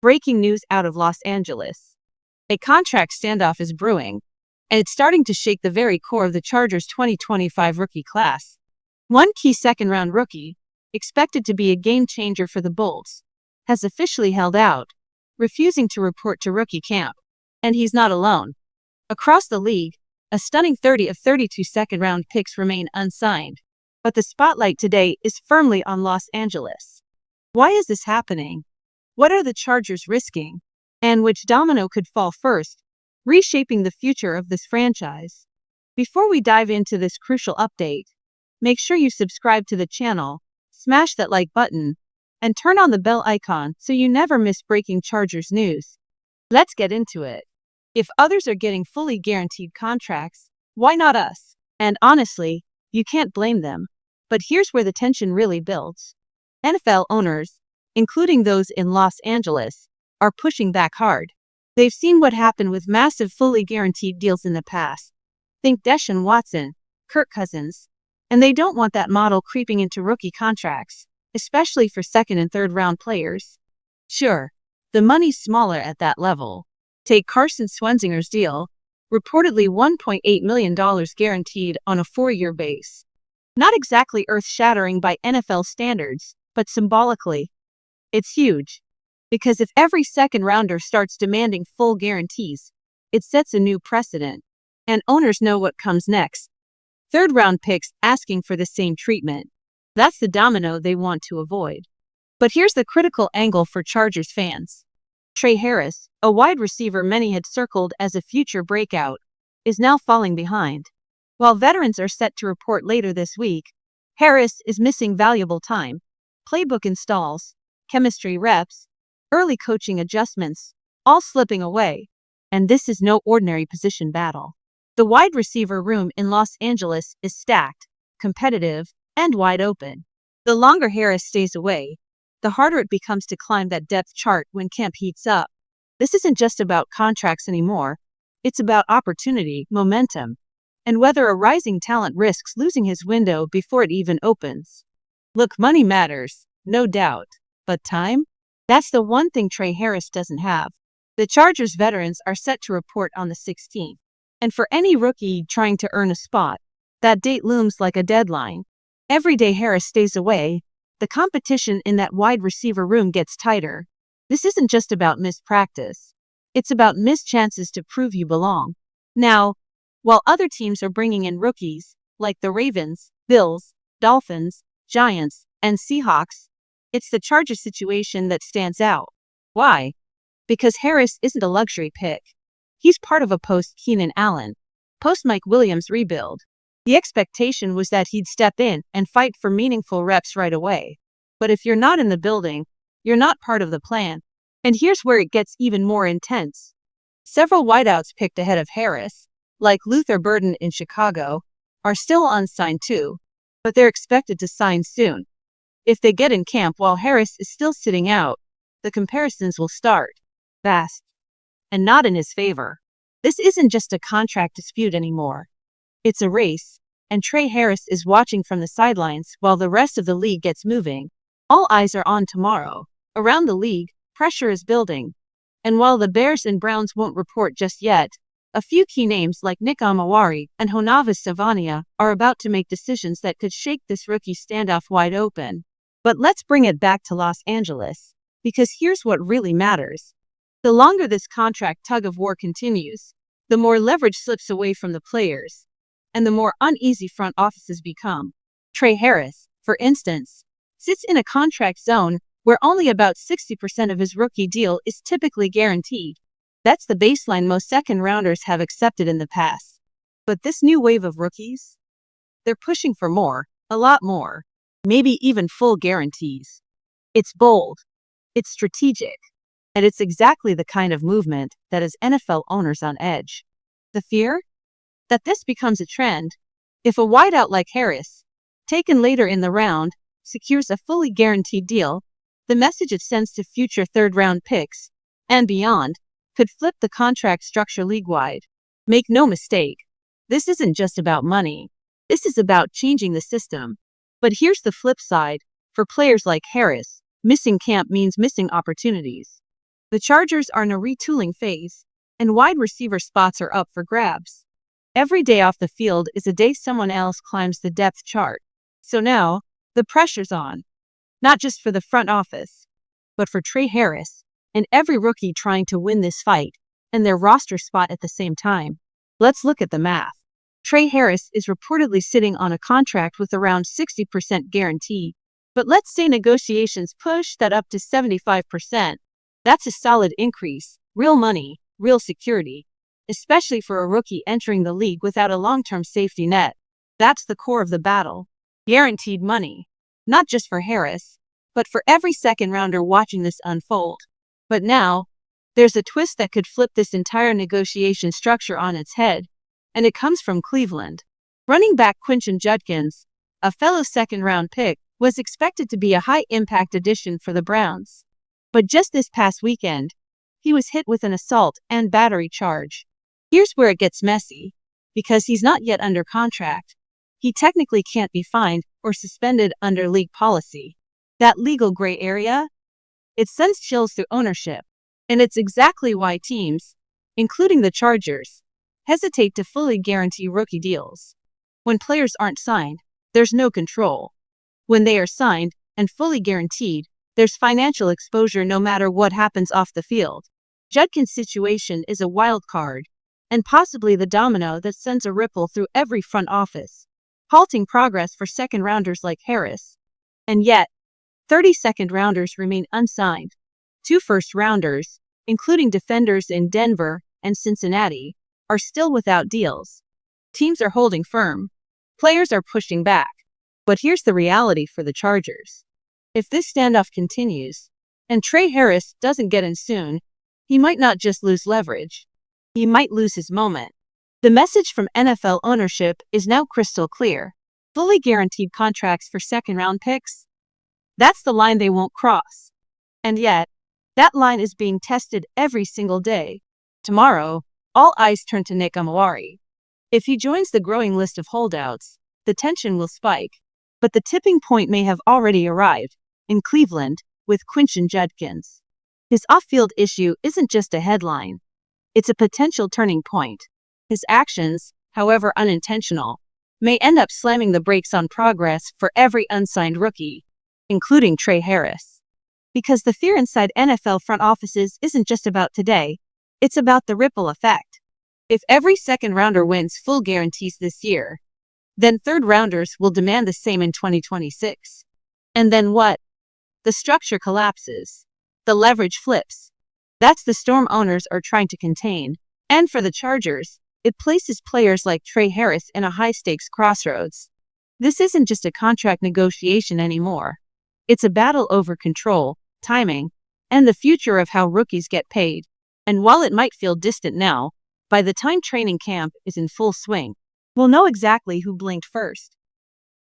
Breaking news out of Los Angeles. A contract standoff is brewing, and it's starting to shake the very core of the Chargers' 2025 rookie class. One key second-round rookie, expected to be a game-changer for the Bolts, has officially held out, refusing to report to rookie camp. And he's not alone. Across the league, a stunning 30 of 32 second-round picks remain unsigned. But the spotlight today is firmly on Los Angeles. Why is this happening? What are the Chargers risking? And which domino could fall first, reshaping the future of this franchise? Before we dive into this crucial update, make sure you subscribe to the channel, smash that like button, and turn on the bell icon so you never miss breaking Chargers news. Let's get into it. If others are getting fully guaranteed contracts, why not us? And honestly, you can't blame them. But here's where the tension really builds. NFL owners, including those in Los Angeles, are pushing back hard. They've seen what happened with massive fully guaranteed deals in the past. Think Deshaun Watson, Kirk Cousins. And they don't want that model creeping into rookie contracts, especially for second and third round players. Sure, the money's smaller at that level. Take Carson Swenzinger's deal, reportedly $1.8 million guaranteed on a 4-year base. Not exactly earth-shattering by NFL standards, but symbolically, it's huge. Because if every second rounder starts demanding full guarantees, it sets a new precedent. And owners know what comes next. Third-round picks asking for the same treatment. That's the domino they want to avoid. But here's the critical angle for Chargers fans. Trey Harris, a wide receiver many had circled as a future breakout, is now falling behind. While veterans are set to report later this week, Harris is missing valuable time. Playbook installs, chemistry reps, early coaching adjustments, all slipping away. And this is no ordinary position battle. The wide receiver room in Los Angeles is stacked, competitive, and wide open. The longer Harris stays away, the harder it becomes to climb that depth chart when camp heats up. This isn't just about contracts anymore. It's about opportunity, momentum, and whether a rising talent risks losing his window before it even opens. Look, money matters, no doubt. But time? That's the one thing Trey Harris doesn't have. The Chargers veterans are set to report on the 16th. And for any rookie trying to earn a spot, that date looms like a deadline. Every day Harris stays away, the competition in that wide receiver room gets tighter. This isn't just about missed practice. It's about missed chances to prove you belong. Now, while other teams are bringing in rookies, like the Ravens, Bills, Dolphins, Giants, and Seahawks, it's the Chargers situation that stands out. Why? Because Harris isn't a luxury pick. He's part of a post-Keenan Allen, post-Mike Williams rebuild. The expectation was that he'd step in and fight for meaningful reps right away. But if you're not in the building, you're not part of the plan. And here's where it gets even more intense. Several wideouts picked ahead of Harris, like Luther Burden in Chicago, are still unsigned too, but they're expected to sign soon. If they get in camp while Harris is still sitting out, the comparisons will start fast, and not in his favor. This isn't just a contract dispute anymore. It's a race, and Trey Harris is watching from the sidelines while the rest of the league gets moving. All eyes are on tomorrow. Around the league, pressure is building. And while the Bears and Browns won't report just yet, a few key names like Nick Amawari and Honavis Savania are about to make decisions that could shake this rookie standoff wide open. But let's bring it back to Los Angeles, because here's what really matters. The longer this contract tug-of-war continues, the more leverage slips away from the players, and the more uneasy front offices become. Trey Harris, for instance, sits in a contract zone where only about 60% of his rookie deal is typically guaranteed. That's the baseline most second-rounders have accepted in the past. But this new wave of rookies? They're pushing for more, a lot more, maybe even full guarantees. It's bold, it's strategic, and it's exactly the kind of movement that has NFL owners on edge. The fear? That this becomes a trend. If a wideout like Harris, taken later in the round, secures a fully guaranteed deal, the message it sends to future third-round picks, and beyond, could flip the contract structure league-wide. Make no mistake, this isn't just about money. This is about changing the system. But here's the flip side. For players like Harris, missing camp means missing opportunities. The Chargers are in a retooling phase, and wide receiver spots are up for grabs. Every day off the field is a day someone else climbs the depth chart. So now, the pressure's on. Not just for the front office, but for Trey Harris and every rookie trying to win this fight and their roster spot at the same time. Let's look at the math. Trey Harris is reportedly sitting on a contract with around 60% guarantee, but let's say negotiations push that up to 75%. That's a solid increase, real money, real security, especially for a rookie entering the league without a long-term safety net. That's the core of the battle. Guaranteed money, not just for Harris, but for every second rounder watching this unfold. But now, there's a twist that could flip this entire negotiation structure on its head, and it comes from Cleveland. Running back Quinton Judkins, a fellow second-round pick, was expected to be a high-impact addition for the Browns. But just this past weekend, he was hit with an assault and battery charge. Here's where it gets messy. Because he's not yet under contract, he technically can't be fined or suspended under league policy. That legal gray area? It sends chills through ownership. And it's exactly why teams, including the Chargers, hesitate to fully guarantee rookie deals. When players aren't signed, there's no control. When they are signed and fully guaranteed, there's financial exposure no matter what happens off the field. Judkins' situation is a wild card, and possibly the domino that sends a ripple through every front office, halting progress for second-rounders like Harris. And yet, 30 second-rounders remain unsigned. 2 first-rounders, including defenders in Denver and Cincinnati, are still without deals. Teams are holding firm. Players are pushing back. But here's the reality for the Chargers. If this standoff continues, and Trey Harris doesn't get in soon, he might not just lose leverage. He might lose his moment. The message from NFL ownership is now crystal clear. Fully guaranteed contracts for second-round picks? That's the line they won't cross. And yet, that line is being tested every single day. Tomorrow, all eyes turn to Nick Amawari. If he joins the growing list of holdouts, the tension will spike. But the tipping point may have already arrived in Cleveland with Quinton Judkins. His off-field issue isn't just a headline. It's a potential turning point. His actions, however unintentional, may end up slamming the brakes on progress for every unsigned rookie, including Trey Harris. Because the fear inside NFL front offices isn't just about today, it's about the ripple effect. If every second-rounder wins full guarantees this year, then third-rounders will demand the same in 2026. And then what? The structure collapses. The leverage flips. That's the storm owners are trying to contain. And for the Chargers, it places players like Trey Harris in a high-stakes crossroads. This isn't just a contract negotiation anymore. It's a battle over control, timing, and the future of how rookies get paid. And while it might feel distant now, by the time training camp is in full swing, we'll know exactly who blinked first.